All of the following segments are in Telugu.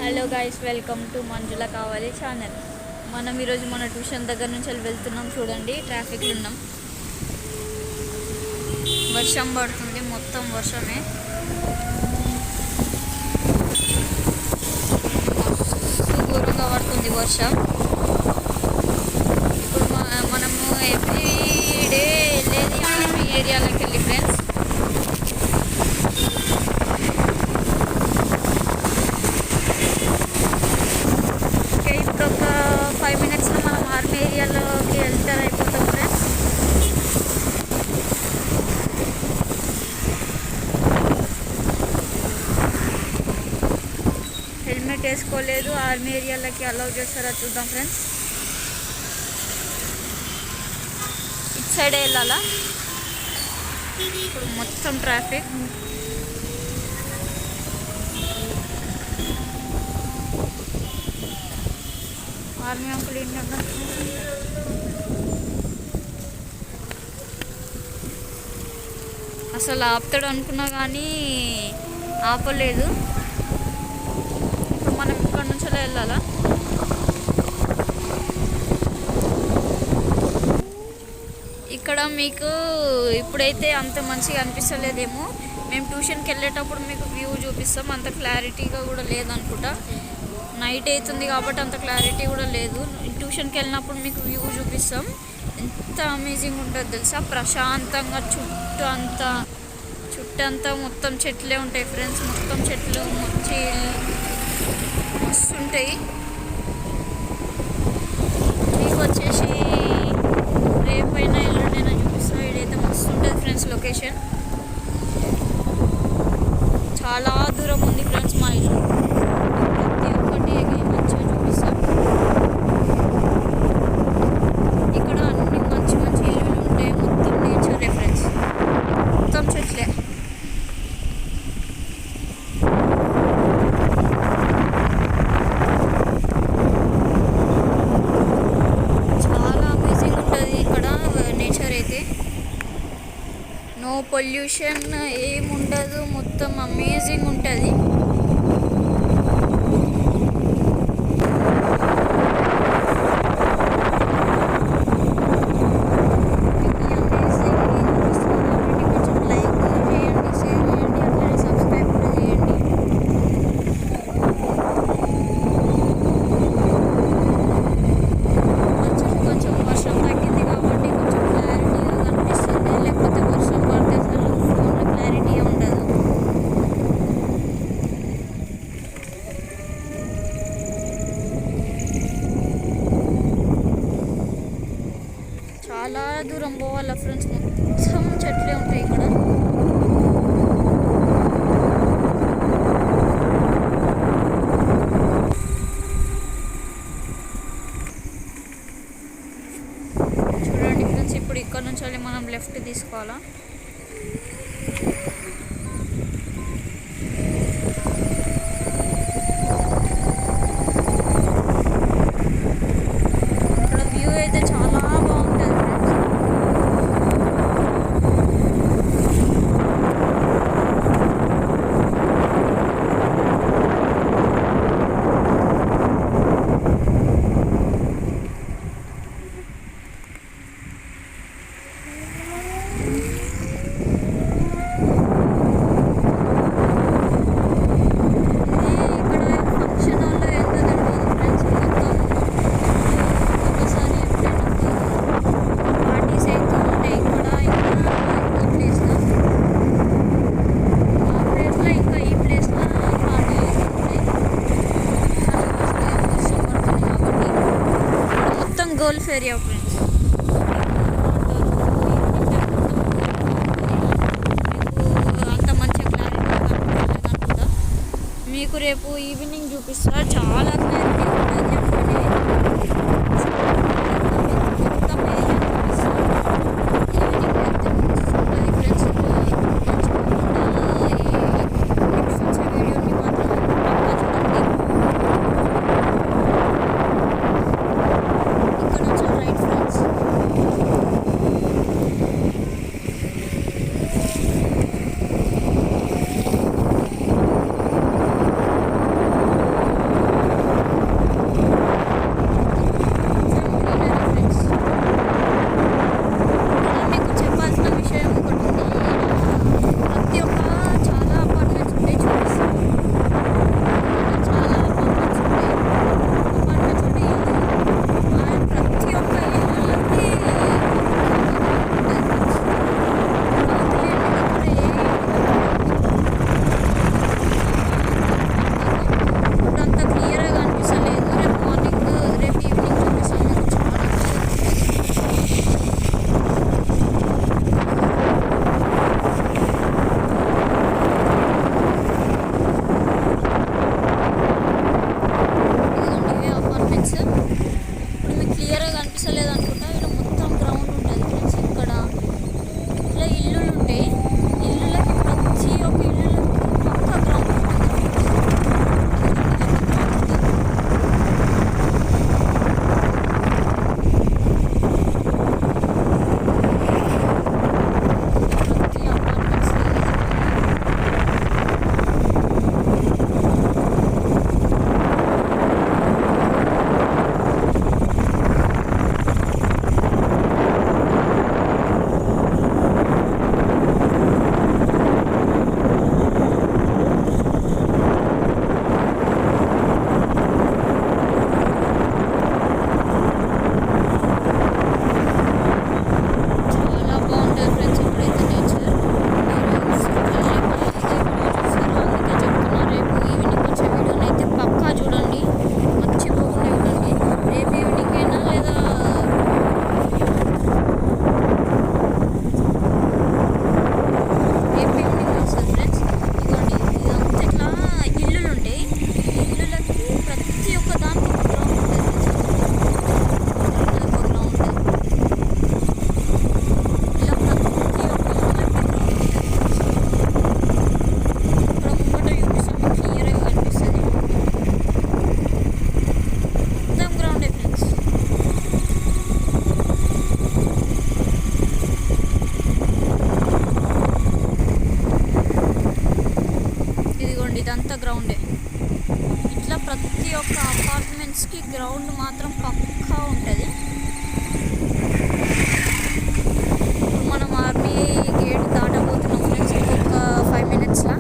హలో గైస్, వెల్కమ్ టు మంజుల కావాలి ఛానల్. మనం ఈరోజు మన ట్యూషన్ దగ్గర నుంచి వెళ్తున్నాం. చూడండి, ట్రాఫిక్లో ఉన్నాం. వర్షం పడుతుంది, మొత్తం వర్షమే. ఘోరంగా పడుతుంది వర్షం. ఇప్పుడు మనము ఎవ్రీ డే వెళ్ళేది ఆర్మీ ఏరియాలోకి వెళ్ళి ఫ్రెండ్స్. ఇప్పుడు ఒక 5 minutesలో మనం ఆర్మీ ఏరియాలోకి ఎంటర్ అయిపోతాం ఫ్రెండ్స్. హెల్మెట్ వేసుకోలేదు, ఆర్మీ ఏరియాలోకి అలౌ చేస్తారా చూద్దాం ఫ్రెండ్స్. ఇటు సైడే వెళ్ళాలా? ఇప్పుడు మొత్తం ట్రాఫిక్. ఆర్మీ అంకుల్ ఏంటన్నా అసలు ఆపుతాడు అనుకున్నా కానీ ఆపలేదు. ఇప్పుడు మనం ఇక్కడ నుంచి అలా వెళ్ళాలా? ఇక్కడ మీకు ఇప్పుడైతే అంత మంచిగా అనిపిస్తలేదేమో. మేము ట్యూషన్కి వెళ్ళేటప్పుడు మీకు వ్యూ చూపిస్తాం. అంత క్లారిటీగా కూడా లేదనుకుంటా. నైట్ అవుతుంది కాబట్టి అంత క్లారిటీ కూడా లేదు. ట్యూషన్కి వెళ్ళినప్పుడు మీకు వ్యూ చూపిస్తాం. ఎంత అమేజింగ్ ఉంటుంది తెలుసా, ప్రశాంతంగా. చుట్టంతా మొత్తం చెట్లే ఉంటాయి ఫ్రెండ్స్. మొత్తం చెట్లు మస్తు ఉంటాయి. మీకు వచ్చేసి రేపైనా ఎల్లుండైనా చూపిస్తాం. ఇదైతే మస్తు ఉంటుంది ఫ్రెండ్స్. లొకేషన్ చాలా దూరం ఉంది ఫ్రెండ్స్ మా ఇల్లు. మంచిగా చూపిస్తాం. ఇక్కడ అన్ని మంచి మంచి ఇల్లులు ఉంటాయి. మొత్తం నేచర్ రెఫరెన్స్, మొత్తం చెట్లే. చాలా అమేజింగ్ ఉంటుంది ఇక్కడ నేచర్ అయితే. నో పొల్యూషన్ ఏముండదు, మొత్తం అమేజింగ్ ఉంటుంది. చాలా దూరం పోవాలా ఫ్రెండ్స్, మొత్తం చెట్లే ఉంటాయి ఇక్కడ. చూడండి ఫ్రెండ్స్, ఇప్పుడు ఇక్కడ నుంచి మనం లెఫ్ట్ తీసుకోవాలా. ఇక్కడ వ్యూ అయితే చాలా బాగుంటుంది ఫ్రెండ్స్. Golf area friends. అంత మంచిగా క్లారిటీ అనుకుంటా. మీకు రేపు ఈవినింగ్ చూపిస్తా, చాలా క్లారిటీ ఉంటుంది. గ్రౌండే. ఇట్లా ప్రతి ఒక్క అపార్ట్మెంట్స్కి గ్రౌండ్ మాత్రం పక్కా ఉంటుంది. మనం ఆర్మీ గేట్ దాటబోతున్నాం ఫ్రెండ్స్ ఇంకొక 5 minutesలో.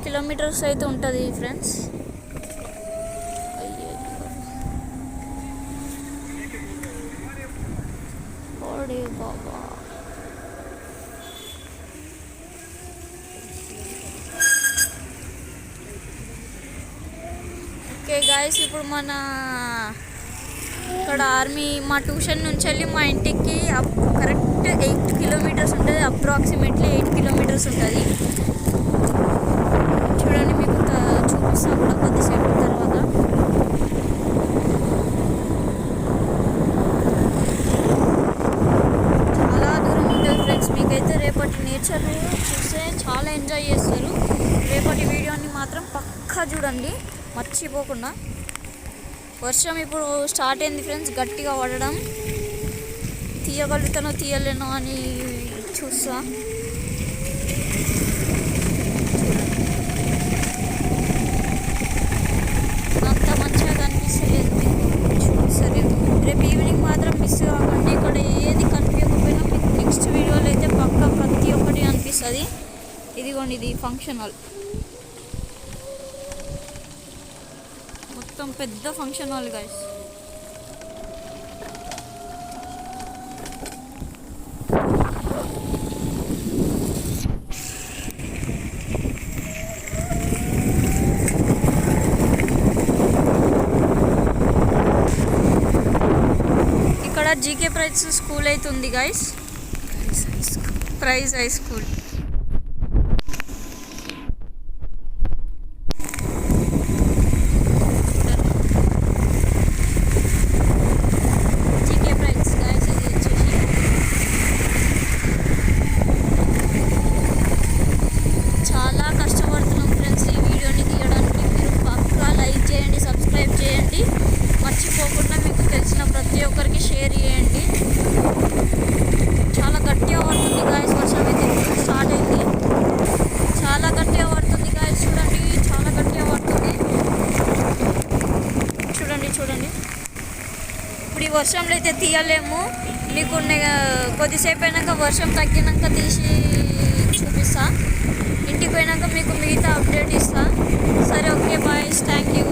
కిలోమీటర్స్ అయితే ఉంటుంది ఫ్రెండ్స్. ఓడే బాబా. ఓకే గాయస్, ఇప్పుడు మన ఇక్కడ ఆర్మీ మా ట్యూషన్ నుంచి వెళ్ళి మా ఇంటికి కరెక్ట్ 8 kilometers ఉంటుంది. అప్రాక్సిమేట్లీ 8 kilometers ఉంటుంది. చూడండి, మీకు చూపిస్తాను కూడా కొద్దిసేపు తర్వాత. చాలా దూరం ఉంటుంది ఫ్రెండ్స్. మీకైతే రేపటి నేచర్ చూస్తే చాలా ఎంజాయ్ చేస్తారు. రేపటి వీడియోని మాత్రం పక్కా చూడండి మర్చిపోకుండా. వర్షం ఇప్పుడు స్టార్ట్ అయింది ఫ్రెండ్స్, గట్టిగా పడడం. తీయగలుగుతానో తీయలేనో అని చూస్తా. అంత మంచిగా కనిపిస్తలేదు మీకు. సరే, రేపు ఈవినింగ్ మాత్రం మిస్ కాకండి. ఇక్కడ ఏది కనిపించకపోయినా మీకు నెక్స్ట్ వీడియోలో అయితే పక్కా ప్రతి ఒక్కటి అనిపిస్తుంది. ఇదిగోండి, ఇది ఫంక్షన్ హాల్. మొత్తం పెద్ద ఫంక్షన్ హాల్ గైస్. ఇక్కడ జీకే ప్రైజ్ స్కూల్ అయితే ఉంది guys. Prize high school. GK prize guys, ఇది వచ్చేసి చాలా కష్టపడుతున్నాం ఫ్రెండ్స్ ఈ వీడియోని తీయడానికి. మీరు పక్కా లైక్ చేయండి, సబ్స్క్రైబ్ చేయండి, మర్చిపోకుండా మీకు తెలిసిన ప్రతి ఒక్కరికి షేర్ చేయండి. చాలా గట్టిగా పడుతుంది గాయస్, వర్షం అయితే స్టార్ట్ అయింది. చాలా గట్టిగా పడుతుంది గాయస్, చూడండి, చాలా గట్టిగా పడుతుంది. చూడండి చూడండి. ఇప్పుడు ఈ వర్షంలో అయితే తీయలేము. మీకు కొద్దిసేపు అయినాక వర్షం తగ్గినాక తీసి చూపిస్తా. ఇంటికి పోయినాక మీకు మిగతా అప్డేట్ ఇస్తా. సరే, ఓకే బాయ్స్, థ్యాంక్ యూ.